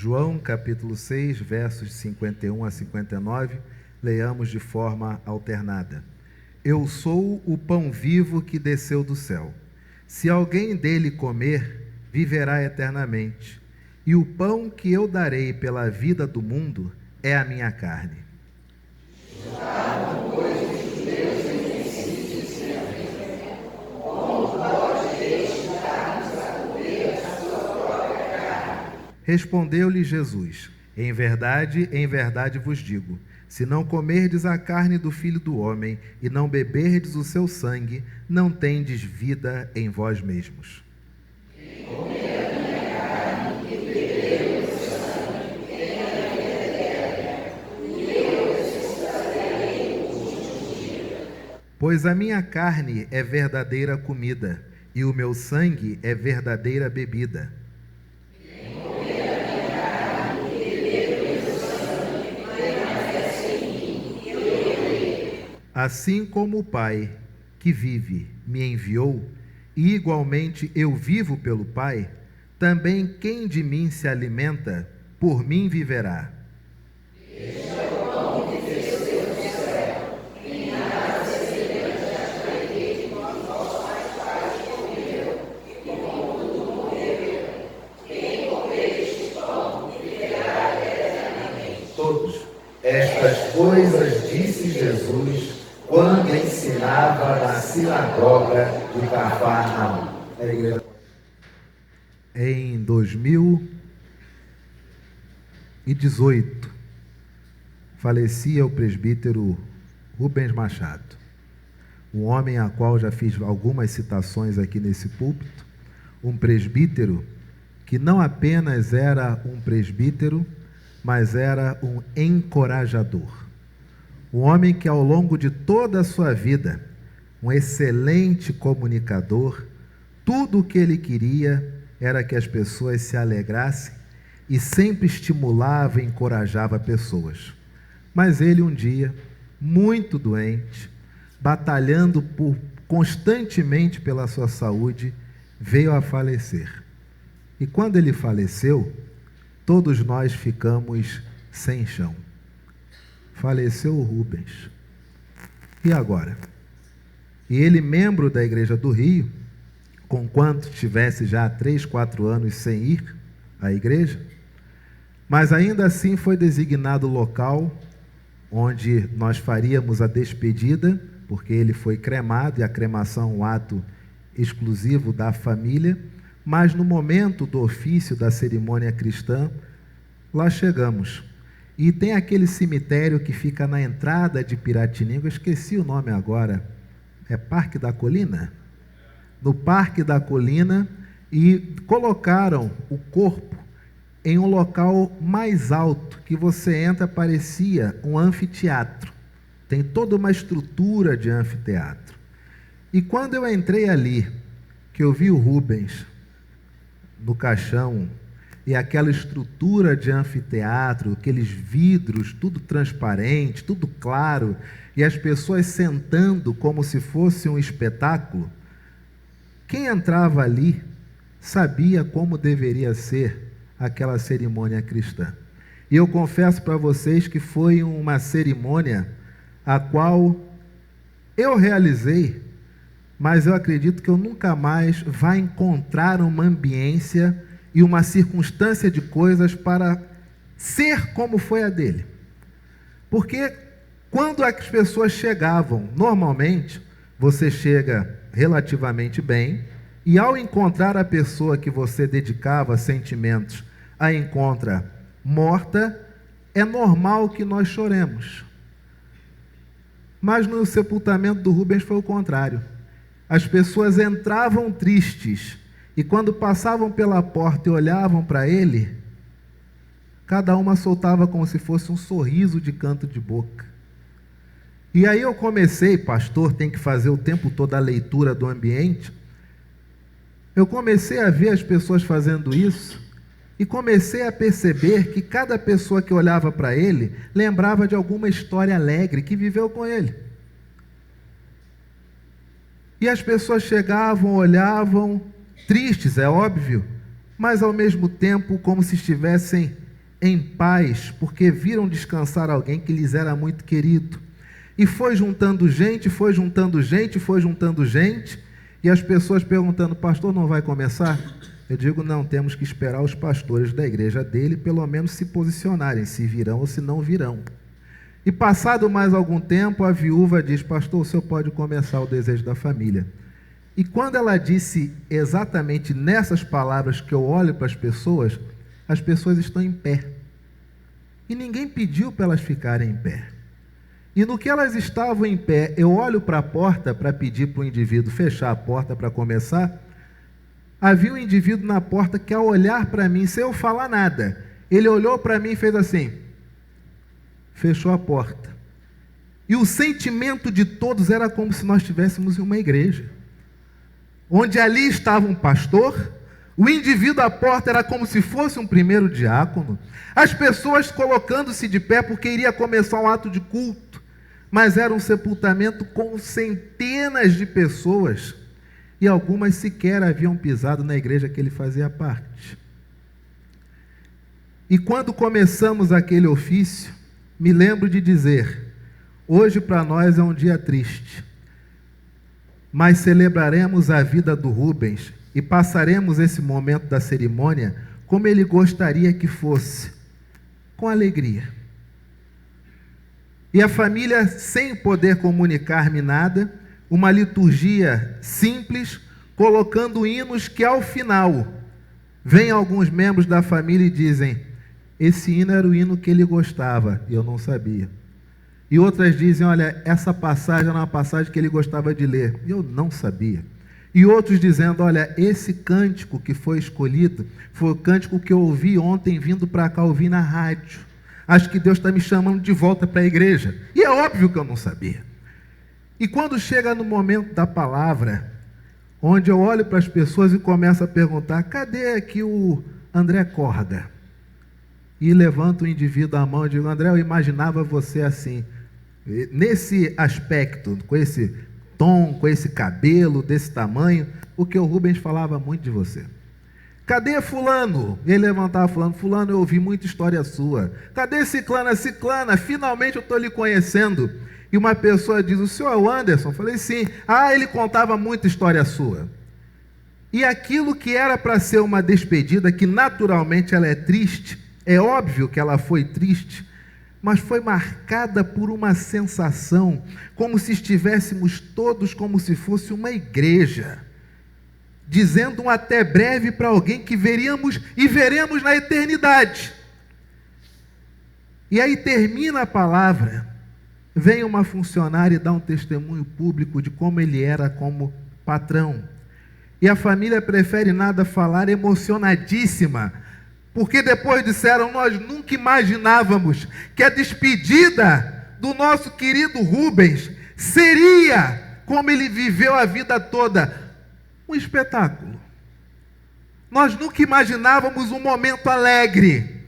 João capítulo 6, versos 51 a 59, leiamos de forma alternada. Eu sou o pão vivo que desceu do céu. Se alguém dele comer, viverá eternamente. E o pão que eu darei pela vida do mundo é a minha carne. Respondeu-lhe Jesus: em verdade vos digo, se não comerdes a carne do Filho do Homem e não beberdes o seu sangue, não tendes vida em vós mesmos. Quem comer a minha carne e beber o seu sangue tem a vida eterna, e eu ressuscitarei no último dia. Pois a minha carne é verdadeira comida, e o meu sangue é verdadeira bebida. Assim como o Pai, que vive, me enviou, e igualmente eu vivo pelo Pai, também quem de mim se alimenta, por mim viverá. Este é o pão que desceu do céu, em nada semelhante àquele que vossos pais comeram, e com tudo morreram. Quem comer este pão viverá eternamente. Todos, estas coisas disse Jesus quando ensinava na sinagoga de Cafarnaum. Em 2018, falecia o presbítero Rubens Machado, um homem a qual já fiz algumas citações aqui nesse púlpito, um presbítero que não apenas era um presbítero, mas era um encorajador. Um homem que ao longo de toda a sua vida, um excelente comunicador, tudo o que ele queria era que as pessoas se alegrassem e sempre estimulava e encorajava pessoas. Mas ele um dia, muito doente, batalhando constantemente pela sua saúde, veio a falecer. E quando ele faleceu, todos nós ficamos sem chão. Faleceu o Rubens. E agora? E ele, membro da Igreja do Rio, conquanto tivesse já 3, 4 anos sem ir à igreja, mas ainda assim foi designado o local onde nós faríamos a despedida, porque ele foi cremado, e a cremação é um ato exclusivo da família, mas no momento do ofício da cerimônia cristã, lá chegamos. E tem aquele cemitério que fica na entrada de Piratininga, eu esqueci o nome agora, é Parque da Colina? No Parque da Colina, e colocaram o corpo em um local mais alto, que você entra, parecia um anfiteatro. Tem toda uma estrutura de anfiteatro. E quando eu entrei ali, que eu vi o Rubens no caixão, e aquela estrutura de anfiteatro, aqueles vidros, tudo transparente, tudo claro, e as pessoas sentando como se fosse um espetáculo, quem entrava ali sabia como deveria ser aquela cerimônia cristã. E eu confesso para vocês que foi uma cerimônia a qual eu realizei, mas eu acredito que eu nunca mais vá encontrar uma ambiência e uma circunstância de coisas para ser como foi a dele. Porque quando as pessoas chegavam, normalmente, você chega relativamente bem, e ao encontrar a pessoa que você dedicava sentimentos, a encontra morta, é normal que nós choremos. Mas no sepultamento do Rubens foi o contrário. As pessoas entravam tristes, e quando passavam pela porta e olhavam para ele, cada uma soltava como se fosse um sorriso de canto de boca. E aí eu comecei, pastor tem que fazer o tempo todo a leitura do ambiente, eu comecei a ver as pessoas fazendo isso, e comecei a perceber que cada pessoa que olhava para ele, lembrava de alguma história alegre que viveu com ele. E as pessoas chegavam, olhavam, tristes, é óbvio, mas ao mesmo tempo como se estivessem em paz, porque viram descansar alguém que lhes era muito querido. E foi juntando gente, foi juntando gente, foi juntando gente, e as pessoas perguntando: pastor, não vai começar? Eu digo: não, temos que esperar os pastores da igreja dele pelo menos se posicionarem, se virão ou se não virão. E passado mais algum tempo, a viúva diz: pastor, o senhor pode começar o desejo da família. E quando ela disse exatamente nessas palavras que eu olho para as pessoas estão em pé. E ninguém pediu para elas ficarem em pé. E no que elas estavam em pé, eu olho para a porta para pedir para o indivíduo fechar a porta para começar. Havia um indivíduo na porta que, ao olhar para mim, sem eu falar nada, ele olhou para mim e fez assim, fechou a porta. E o sentimento de todos era como se nós estivéssemos em uma igreja, onde ali estava um pastor. O indivíduo à porta era como se fosse um primeiro diácono. As pessoas colocando-se de pé porque iria começar um ato de culto, mas era um sepultamento com centenas de pessoas, e algumas sequer haviam pisado na igreja que ele fazia parte. E quando começamos aquele ofício, me lembro de dizer: hoje para nós é um dia triste, mas celebraremos a vida do Rubens e passaremos esse momento da cerimônia como ele gostaria que fosse, com alegria. E a família, sem poder comunicar-me nada, uma liturgia simples, colocando hinos que ao final, vêm alguns membros da família e dizem: esse hino era o hino que ele gostava, e eu não sabia. E outras dizem: olha, essa passagem era uma passagem que ele gostava de ler, e eu não sabia. E outros dizendo: olha, esse cântico que foi escolhido foi o cântico que eu ouvi ontem vindo para cá, ouvi na rádio. Acho que Deus está me chamando de volta para a igreja. E é óbvio que eu não sabia. E quando chega no momento da palavra, onde eu olho para as pessoas e começo a perguntar: cadê aqui o André Corda? E levanto o indivíduo a mão e digo: André, eu imaginava você assim, nesse aspecto, com esse tom, com esse cabelo, desse tamanho, porque o Rubens falava muito de você. Cadê fulano? Ele levantava fulano: fulano, eu ouvi muita história sua. Cadê ciclana? Ciclana, finalmente eu estou lhe conhecendo. E uma pessoa diz: o senhor é o Anderson? Eu falei: sim. Ah, ele contava muita história sua. E aquilo que era para ser uma despedida, que naturalmente ela é triste, é óbvio que ela foi triste, mas foi marcada por uma sensação, como se estivéssemos todos como se fosse uma igreja, dizendo um até breve para alguém que veríamos e veremos na eternidade. E aí termina a palavra, vem uma funcionária e dá um testemunho público de como ele era como patrão. E a família prefere nada falar, emocionadíssima, porque depois disseram: nós nunca imaginávamos que a despedida do nosso querido Rubens seria, como ele viveu a vida toda, um espetáculo. Nós nunca imaginávamos um momento alegre.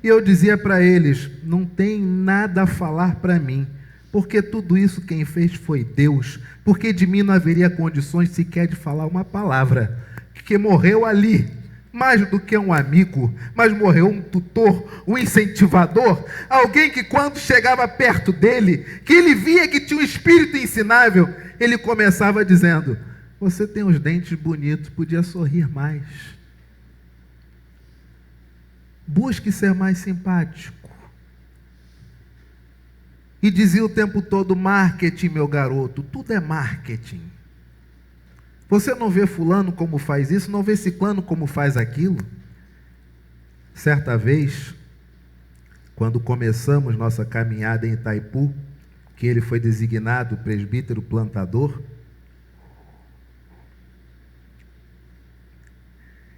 E eu dizia para eles: não tem nada a falar para mim, porque tudo isso quem fez foi Deus, porque de mim não haveria condições sequer de falar uma palavra, que morreu ali, mais do que um amigo, mas morreu um tutor, um incentivador, alguém que quando chegava perto dele, que ele via que tinha um espírito ensinável, ele começava dizendo: você tem os dentes bonitos, podia sorrir mais. Busque ser mais simpático. E dizia o tempo todo: marketing, meu garoto, tudo é marketing. Você não vê fulano como faz isso, não vê ciclano como faz aquilo. Certa vez, quando começamos nossa caminhada em Itaipu, que ele foi designado presbítero plantador,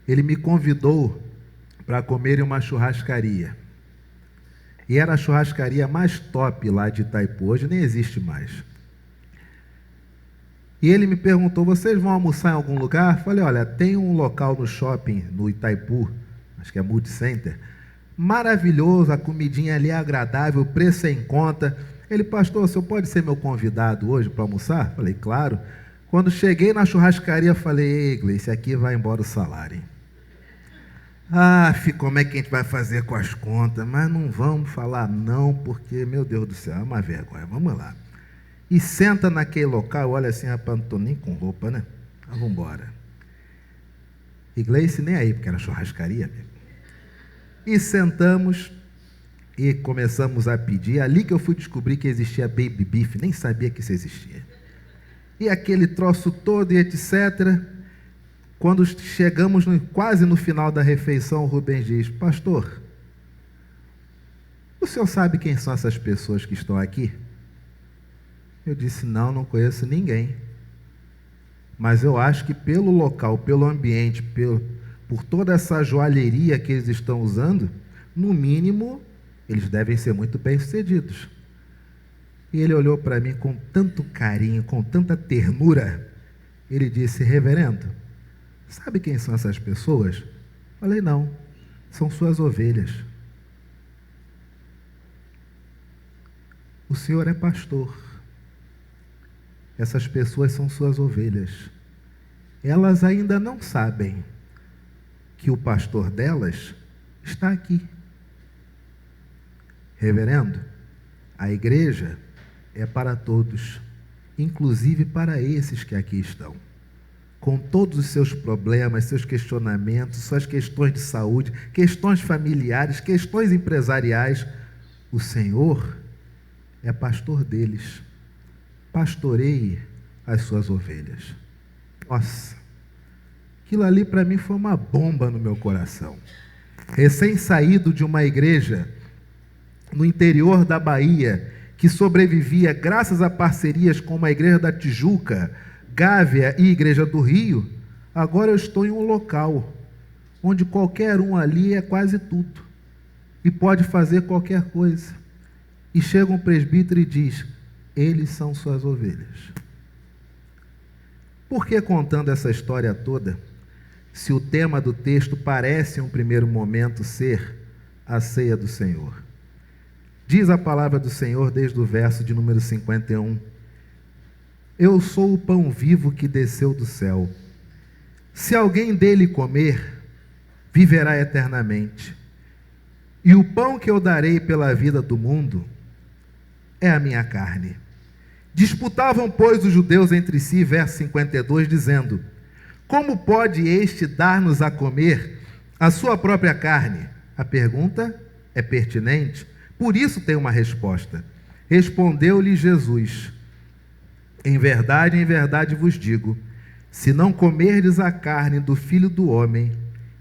ele me convidou para comer em uma churrascaria. E era a churrascaria mais top lá de Itaipu, hoje nem existe mais. E ele me perguntou: vocês vão almoçar em algum lugar? Falei: olha, tem um local no shopping, no Itaipu, acho que é Multicenter, maravilhoso, a comidinha ali é agradável, o preço é em conta. Ele: pastor, o senhor pode ser meu convidado hoje para almoçar? Falei: claro. Quando cheguei na churrascaria, falei: ei, esse aqui vai embora o salário, hein? Como é que a gente vai fazer com as contas? Mas não vamos falar não, porque, meu Deus do céu, é uma vergonha. Vamos lá. E senta naquele local, olha assim, rapaz, não estou nem com roupa, né? Vamos embora. Iglesia nem aí, porque era churrascaria mesmo. E sentamos e começamos a pedir. Ali que eu fui descobrir que existia baby beef, nem sabia que isso existia. E aquele troço todo e etc. Quando chegamos quase no final da refeição, o Rubens diz: pastor, o senhor sabe quem são essas pessoas que estão aqui? Eu disse: não conheço ninguém. Mas eu acho que pelo local, pelo ambiente, por toda essa joalheria que eles estão usando, no mínimo, eles devem ser muito bem-sucedidos. E ele olhou para mim com tanto carinho, com tanta ternura. Ele disse: reverendo, sabe quem são essas pessoas? Falei: não, são suas ovelhas. O senhor é pastor. Essas pessoas são suas ovelhas. Elas ainda não sabem que o pastor delas está aqui. Reverendo, a igreja é para todos, inclusive para esses que aqui estão, com todos os seus problemas, seus questionamentos, suas questões de saúde, questões familiares, questões empresariais. O Senhor é pastor deles. Pastoreie as suas ovelhas. Nossa, aquilo ali para mim foi uma bomba no meu coração. Recém-saído de uma igreja no interior da Bahia, que sobrevivia graças a parcerias como a Igreja da Tijuca, Gávea e Igreja do Rio, agora eu estou em um local onde qualquer um ali é quase tudo e pode fazer qualquer coisa. E chega um presbítero e diz: eles são suas ovelhas. Por que contando essa história toda, se o tema do texto parece em um primeiro momento ser a ceia do Senhor? Diz a palavra do Senhor desde o verso de número 51. Eu sou o pão vivo que desceu do céu. Se alguém dele comer, viverá eternamente. E o pão que eu darei pela vida do mundo é a minha carne. Disputavam, pois, os judeus entre si, verso 52, dizendo: como pode este dar-nos a comer a sua própria carne? A pergunta é pertinente, por isso tem uma resposta. Respondeu-lhe Jesus: em verdade vos digo, se não comerdes a carne do Filho do Homem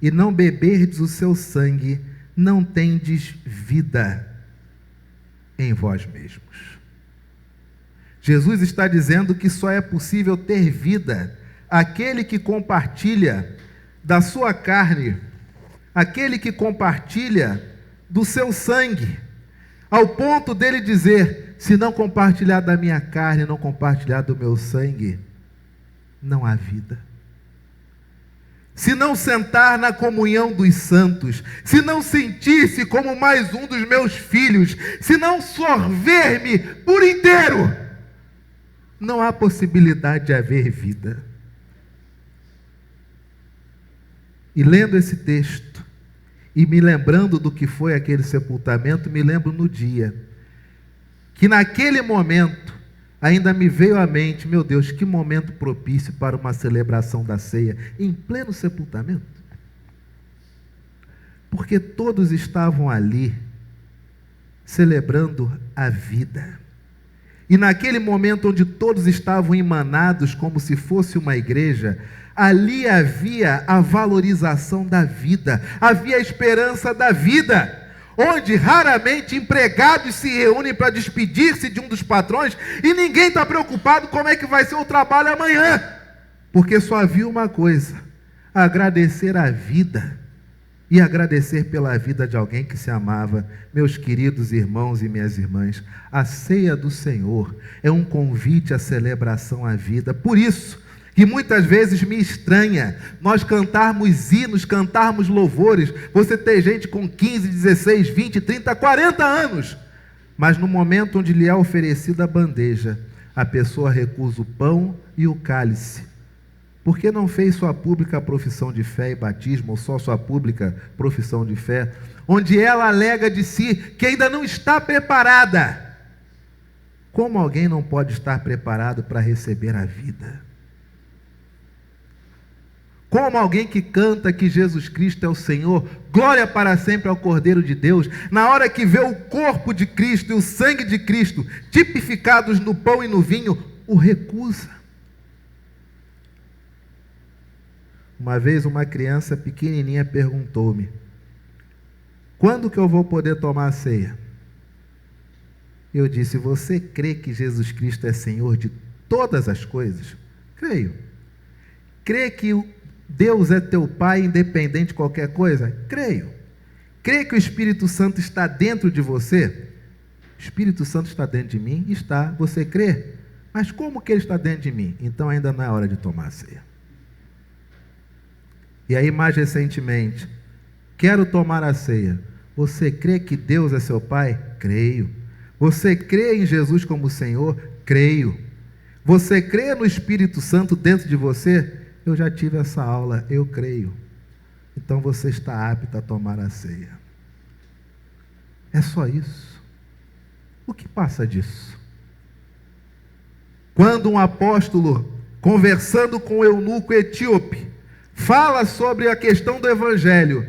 e não beberdes o seu sangue, não tendes vida em vós mesmos. Jesus está dizendo que só é possível ter vida aquele que compartilha da sua carne, aquele que compartilha do seu sangue, ao ponto dele dizer: se não compartilhar da minha carne, não compartilhar do meu sangue, não há vida. Se não sentar na comunhão dos santos, se não sentir-se como mais um dos meus filhos, se não sorver-me por inteiro, não há possibilidade de haver vida. E lendo esse texto, e me lembrando do que foi aquele sepultamento, me lembro no dia, que naquele momento, ainda me veio à mente: meu Deus, que momento propício para uma celebração da ceia, em pleno sepultamento. Porque todos estavam ali, celebrando a vida. E naquele momento onde todos estavam emanados como se fosse uma igreja, ali havia a valorização da vida, havia a esperança da vida, onde raramente empregados se reúnem para despedir-se de um dos patrões e ninguém está preocupado como é que vai ser o trabalho amanhã, porque só havia uma coisa: agradecer a vida e agradecer pela vida de alguém que se amava. Meus queridos irmãos e minhas irmãs, a ceia do Senhor é um convite à celebração à vida. Por isso que muitas vezes me estranha nós cantarmos hinos, cantarmos louvores. Você tem gente com 15, 16, 20, 30, 40 anos, mas no momento onde lhe é oferecida a bandeja, a pessoa recusa o pão e o cálice Por que não fez sua pública profissão de fé e batismo, ou só sua pública profissão de fé, onde ela alega de si que ainda não está preparada? Como alguém não pode estar preparado para receber a vida? Como alguém que canta que Jesus Cristo é o Senhor, glória para sempre ao Cordeiro de Deus, na hora que vê o corpo de Cristo e o sangue de Cristo tipificados no pão e no vinho, o recusa? Uma vez uma criança pequenininha perguntou-me: quando que eu vou poder tomar a ceia? Eu disse: você crê que Jesus Cristo é Senhor de todas as coisas? Creio. Crê que Deus é teu Pai independente de qualquer coisa? Creio. Crê que o Espírito Santo está dentro de você? O Espírito Santo está dentro de mim? Está. Você crê? Mas como que ele está dentro de mim? Então ainda não é hora de tomar a ceia. E aí, mais recentemente, quero tomar a ceia. Você crê que Deus é seu Pai? Creio. Você crê em Jesus como Senhor? Creio. Você crê no Espírito Santo dentro de você? Eu já tive essa aula, eu creio. Então você está apto a tomar a ceia. É só isso. O que passa disso? Quando um apóstolo, conversando com o eunuco etíope, fala sobre a questão do evangelho,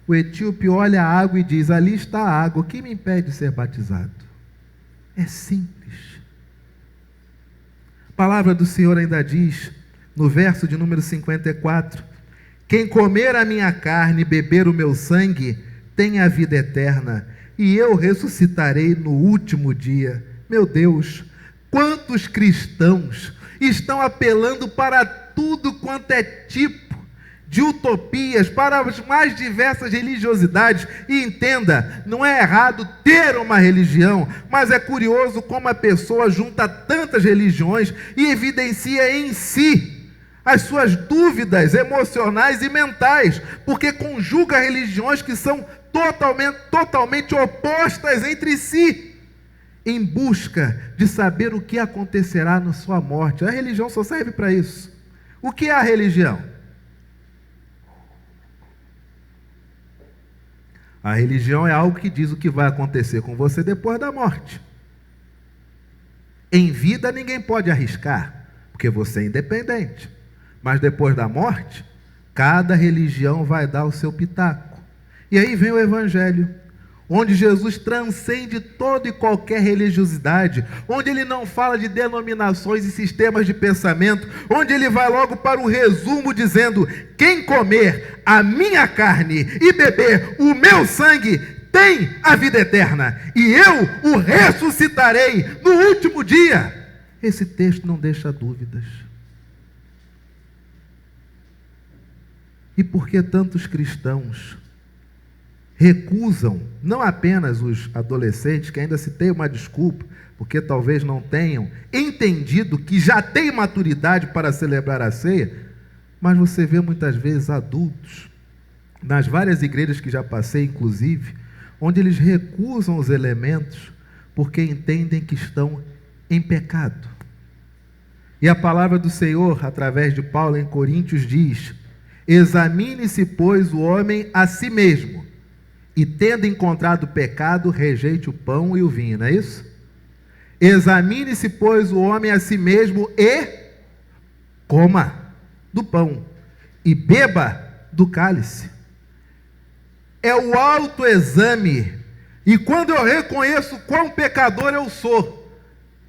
o etíope olha a água e diz: ali está a água, o que me impede de ser batizado? É simples. A palavra do Senhor ainda diz, no verso de número 54, quem comer a minha carne e beber o meu sangue, tem a vida eterna, e eu ressuscitarei no último dia. Meu Deus, quantos cristãos estão apelando para tudo quanto é tipo de utopias, para as mais diversas religiosidades. E entenda, não é errado ter uma religião, mas é curioso como a pessoa junta tantas religiões e evidencia em si as suas dúvidas emocionais e mentais, porque conjuga religiões que são totalmente opostas entre si, em busca de saber o que acontecerá na sua morte. A religião só serve para isso. O que é a religião? A religião é algo que diz o que vai acontecer com você depois da morte. Em vida ninguém pode arriscar, porque você é independente. Mas depois da morte, cada religião vai dar o seu pitaco. E aí vem o Evangelho, onde Jesus transcende toda e qualquer religiosidade, onde ele não fala de denominações e sistemas de pensamento, onde ele vai logo para o resumo dizendo: quem comer a minha carne e beber o meu sangue tem a vida eterna, e eu o ressuscitarei no último dia. Esse texto não deixa dúvidas. E por que tantos cristãos recusam, não apenas os adolescentes, que ainda se tem uma desculpa, porque talvez não tenham entendido que já têm maturidade para celebrar a ceia, mas você vê muitas vezes adultos, nas várias igrejas que já passei, inclusive, onde eles recusam os elementos, porque entendem que estão em pecado. E a palavra do Senhor, através de Paulo em Coríntios, diz: examine-se, pois, o homem a si mesmo, e tendo encontrado pecado, rejeite o pão e o vinho, não é isso? Examine-se, pois, o homem a si mesmo e coma do pão e beba do cálice. É o autoexame. E quando eu reconheço quão pecador eu sou,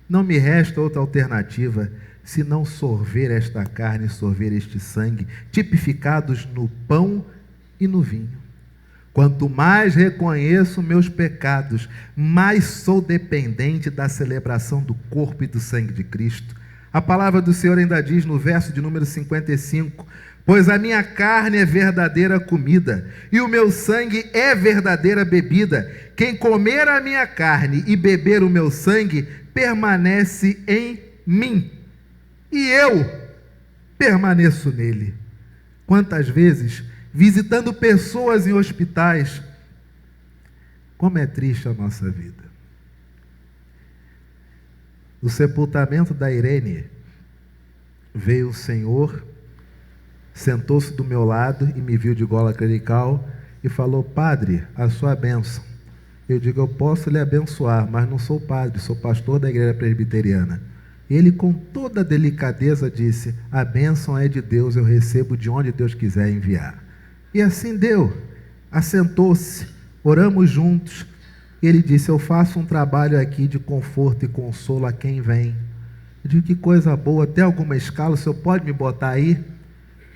não me resta outra alternativa senão sorver esta carne, sorver este sangue, tipificados no pão e no vinho. Quanto mais reconheço meus pecados, mais sou dependente da celebração do corpo e do sangue de Cristo. A palavra do Senhor ainda diz no verso de número 55, pois a minha carne é verdadeira comida, e o meu sangue é verdadeira bebida. Quem comer a minha carne e beber o meu sangue, permanece em mim, e eu permaneço nele. Quantas vezes, visitando pessoas em hospitais, como é triste a nossa vida. No sepultamento da Irene, veio o Senhor sentou-se do meu lado e me viu de gola clerical e falou: padre, a sua bênção. Eu digo: eu posso lhe abençoar, mas não sou padre, sou pastor da igreja presbiteriana. Ele, com toda delicadeza, disse: a bênção é de Deus, eu recebo de onde Deus quiser enviar. E assim deu. Assentou-se, oramos juntos. Ele disse: eu faço um trabalho aqui de conforto e consolo a quem vem. Eu digo: que coisa boa, tem alguma escala, o senhor pode me botar aí?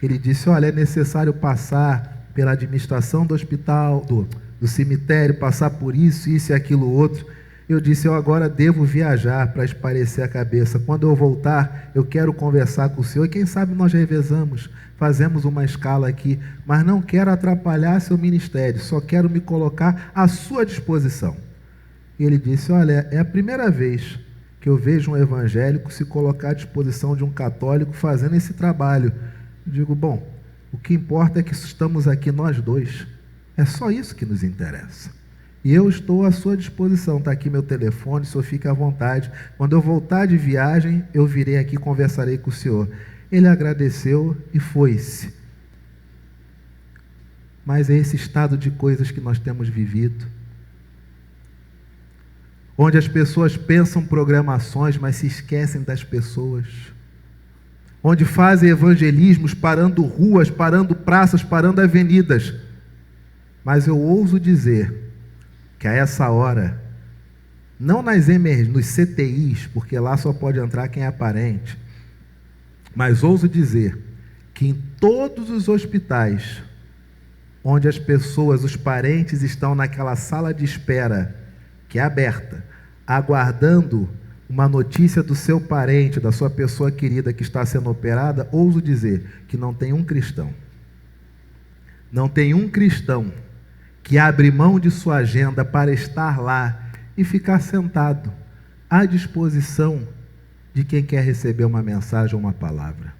Ele disse: olha, é necessário passar pela administração do hospital, do cemitério, passar por isso e aquilo outro. Eu disse: eu agora devo viajar para espairecer a cabeça. Quando eu voltar, eu quero conversar com o senhor e quem sabe nós revezamos, fazemos uma escala aqui, mas não quero atrapalhar seu ministério, só quero me colocar à sua disposição. E ele disse: olha, é a primeira vez que eu vejo um evangélico se colocar à disposição de um católico fazendo esse trabalho. Eu digo: bom, o que importa é que estamos aqui nós dois. É só isso que nos interessa. E eu estou à sua disposição. Está aqui meu telefone, o senhor fica à vontade. Quando eu voltar de viagem, eu virei aqui e conversarei com o senhor. Ele agradeceu e foi-se. Mas é esse estado de coisas que nós temos vivido, onde as pessoas pensam programações, mas se esquecem das pessoas, onde fazem evangelismos parando ruas, parando praças, parando avenidas. Mas eu ouso dizer que a essa hora, não nos CTIs, porque lá só pode entrar quem é parente, mas ouso dizer que em todos os hospitais, onde as pessoas, os parentes estão naquela sala de espera, que é aberta, aguardando uma notícia do seu parente, da sua pessoa querida que está sendo operada, ouso dizer que não tem um cristão. Não tem um cristão que abre mão de sua agenda para estar lá e ficar sentado à disposição de quem quer receber uma mensagem ou uma palavra.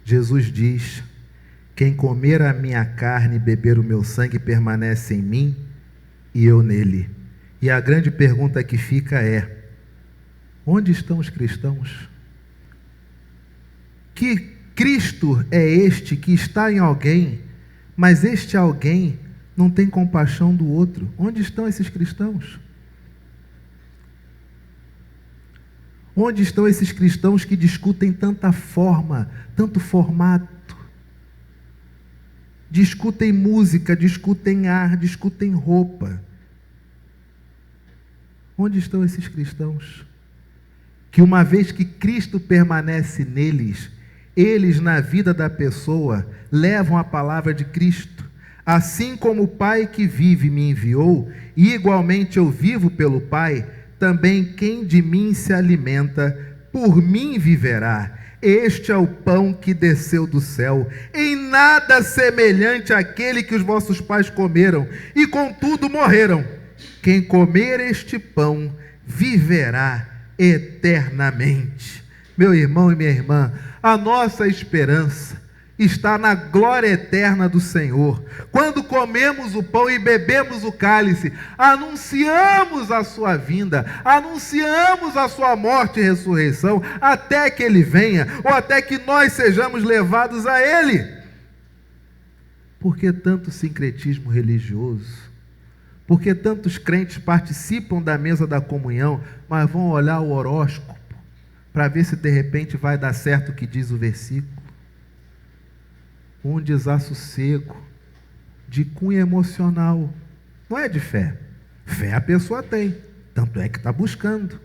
Jesus diz: quem comer a minha carne e beber o meu sangue permanece em mim e eu nele. E a grande pergunta que fica é: onde estão os cristãos? Que Cristo é este que está em alguém, mas este alguém não tem compaixão do outro? Onde estão esses cristãos? Onde estão esses cristãos que discutem tanta forma, tanto formato? Discutem música, discutem ar, discutem roupa. Onde estão esses cristãos? Que uma vez que Cristo permanece neles, eles na vida da pessoa levam a palavra de Cristo. Assim como o Pai que vive me enviou, e igualmente eu vivo pelo Pai, também quem de mim se alimenta, por mim viverá. Este é o pão que desceu do céu, em nada semelhante àquele que os vossos pais comeram, e contudo morreram. Quem comer este pão, viverá eternamente. Meu irmão e minha irmã, a nossa esperança está na glória eterna do Senhor. Quando comemos o pão e bebemos o cálice, anunciamos a sua vinda, anunciamos a sua morte e ressurreição, até que Ele venha, ou até que nós sejamos levados a Ele. Por que tanto sincretismo religioso? Por que tantos crentes participam da mesa da comunhão, mas vão olhar o horóscopo para ver se de repente vai dar certo o que diz o versículo? Um desassossego de cunho emocional, não é de fé. Fé a pessoa tem, tanto é que está buscando.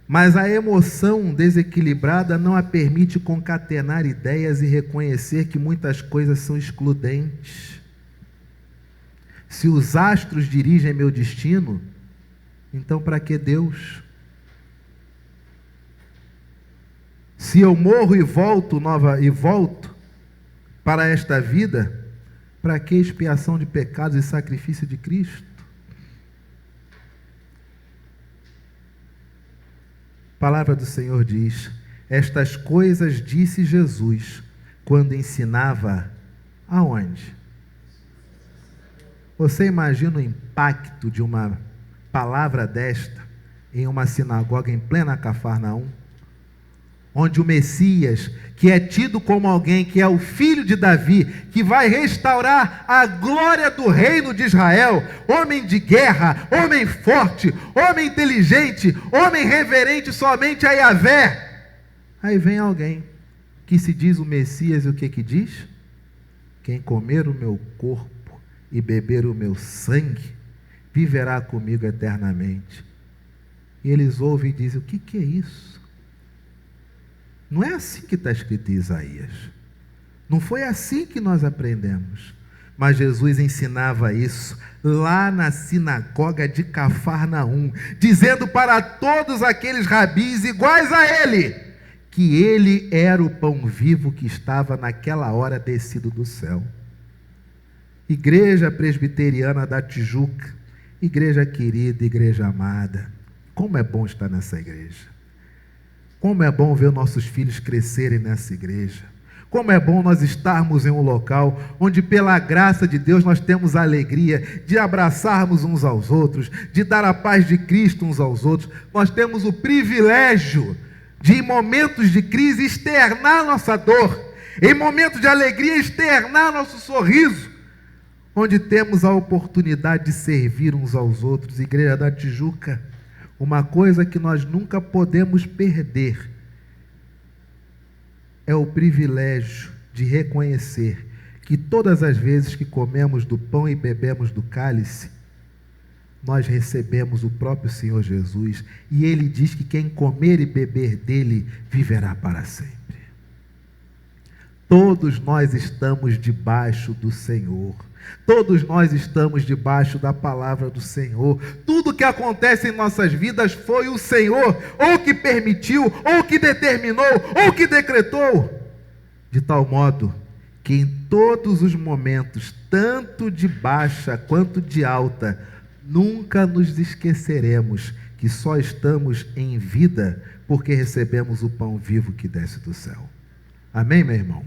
Mas a emoção desequilibrada não a permite concatenar ideias e reconhecer que muitas coisas são excludentes. Se os astros dirigem meu destino, então para que Deus? Se eu morro e volto para esta vida, para que expiação de pecados e sacrifício de Cristo? A palavra do Senhor diz: estas coisas disse Jesus quando ensinava aonde? Você imagina o impacto de uma palavra desta em uma sinagoga em plena Cafarnaum? onde o Messias, que é tido como alguém que é o filho de Davi, que vai restaurar a glória do reino de Israel, homem de guerra, homem forte, homem inteligente, homem reverente somente a Yahvé. Aí vem alguém que se diz o Messias, e o que diz? Quem comer o meu corpo e beber o meu sangue, viverá comigo eternamente. E eles ouvem e dizem, o que é isso? Não é assim que está escrito em Isaías. Não foi assim que nós aprendemos. Mas Jesus ensinava isso lá na sinagoga de Cafarnaum, dizendo para todos aqueles rabis iguais a ele, que ele era o pão vivo que estava naquela hora descido do céu. Igreja Presbiteriana da Tijuca, igreja querida, igreja amada, como é bom estar nessa igreja. Como é bom ver nossos filhos crescerem nessa igreja. Como é bom nós estarmos em um local onde, pela graça de Deus, nós temos a alegria de abraçarmos uns aos outros, de dar a paz de Cristo uns aos outros. Nós temos o privilégio de, em momentos de crise, externar nossa dor. Em momentos de alegria, externar nosso sorriso. Onde temos a oportunidade de servir uns aos outros. Igreja da Tijuca, uma coisa que nós nunca podemos perder é o privilégio de reconhecer que todas as vezes que comemos do pão e bebemos do cálice, nós recebemos o próprio Senhor Jesus, e Ele diz que quem comer e beber dele viverá para sempre. Todos nós estamos debaixo do Senhor. Todos nós estamos debaixo da palavra do Senhor. Tudo que acontece em nossas vidas foi o Senhor, ou que permitiu, ou que determinou, ou que decretou. De tal modo que em todos os momentos, tanto de baixa quanto de alta, nunca nos esqueceremos que só estamos em vida porque recebemos o pão vivo que desce do céu. Amém, meu irmão?